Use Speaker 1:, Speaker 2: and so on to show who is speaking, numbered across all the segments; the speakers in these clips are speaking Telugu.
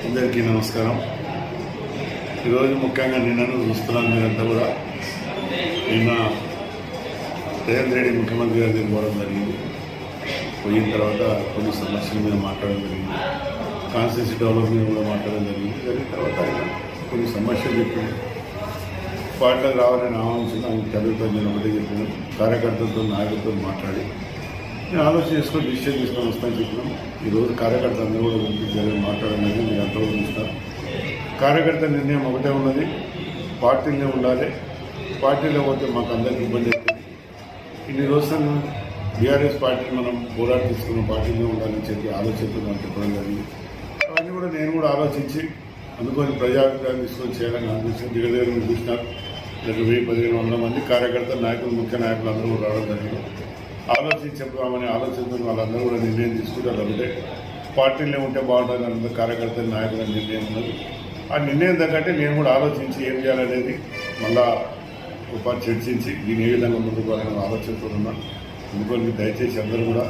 Speaker 1: అందరికీ నమస్కారం. ఈరోజు ముఖ్యంగా నిన్నను చూస్తున్నాను. మీరంతా కూడా నిన్న రేవంత్ రెడ్డి ముఖ్యమంత్రి గారి దగ్గర పోవడం జరిగింది. పోయిన తర్వాత కొన్ని సమస్యల మీద మాట్లాడడం జరిగింది. కాన్స్టిట్యూన్సీ డెవలప్మెంట్ కూడా మాట్లాడడం జరిగింది. జరిగిన తర్వాత ఆయన కొన్ని సమస్యలు చెప్పింది. పార్టీలకు రావాలని ఆహ్వానించిన ఆయన చదువుతాను నేను ఒకటే చెప్పిన కార్యకర్తలతో నాయకులతో మాట్లాడి నేను ఆలోచన చేసుకొని డిసిషన్ తీసుకొని వస్తాను చెప్పినాం. ఈరోజు కార్యకర్త అందరూ కూడా జరిగి మాట్లాడడానికి మీరు అంతా కూడా చూస్తారు. కార్యకర్త నిర్ణయం ఒకటే ఉన్నది, పార్టీలనే ఉండాలి. పార్టీలో పోతే మాకు అందరికీ ఇబ్బంది అవుతుంది. ఇన్ని రోజులు బీఆర్ఎస్ పార్టీని మనం పోరాట తీసుకున్న పార్టీలో ఉండాలని చెప్పి ఆలోచనతో నాకు చెప్పడం జరిగింది. అవన్నీ కూడా నేను కూడా ఆలోచించి అందుకొని ప్రజాభిప్రాయం తీసుకొని చేయాలని ఆలోచించి దగ్గర చూసినారు. 1000-1500 మంది కార్యకర్తలు నాయకులు ముఖ్య నాయకులు అందరూ కూడా రావడం జరిగింది. ఆలోచించి చెప్తామని ఆలోచనతో వాళ్ళందరూ కూడా నిర్ణయం తీసుకుంటారు. ఒకటే పార్టీలే ఉంటే బాగుంటుంది అన్నది కార్యకర్తల నాయకుల నిర్ణయం ఉన్నది. ఆ నిర్ణయం తగ్గట్టే నేను కూడా ఆలోచించి ఏం చేయాలనేది మళ్ళా ఒక చర్చించి దీన్ని ఏ విధంగా ముందుకు పోవాలని ఆలోచనతో ఉన్నాను. అందుకని దయచేసి అందరూ కూడా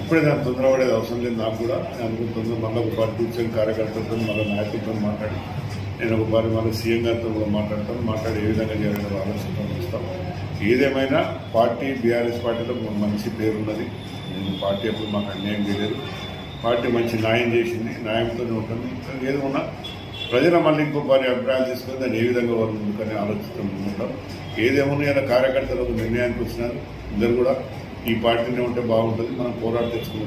Speaker 1: ఇప్పుడే దాన్ని తొందరపడేది అవసరం లేదు. నాకు కూడా నేను అనుకుంటున్నాను మళ్ళీ ఒక పార్టీ కూర్చొని కార్యకర్తలతో మళ్ళీ నాయకులతో మాట్లాడి నేను ఒక పార్టీ మళ్ళీ సీఎం గారితో కూడా మాట్లాడి ఏ విధంగా చేయాలని ఆలోచనతో ఇస్తాం. ఏదేమైనా పార్టీ బీఆర్ఎస్ పార్టీలో మంచి పేరున్నది. నేను పార్టీ ఎప్పుడు మాకు అన్యాయం చేయలేదు. పార్టీ మంచి న్యాయం చేసింది, న్యాయంతోనే ఉంటుంది. ఏది ఉన్నా ప్రజలు మళ్ళీ ఇంకో వారి అభిప్రాయాలు తీసుకొని దాన్ని ఏ విధంగా వారు ముందుకని ఆలోచిస్తూ ఉంటాం. ఏదేమన్నా కార్యకర్తలు నిర్ణయానికి వచ్చినారు. అందరూ కూడా ఈ పార్టీనే ఉంటే బాగుంటుంది, మనం పోరాటం తెచ్చుకుంటాం.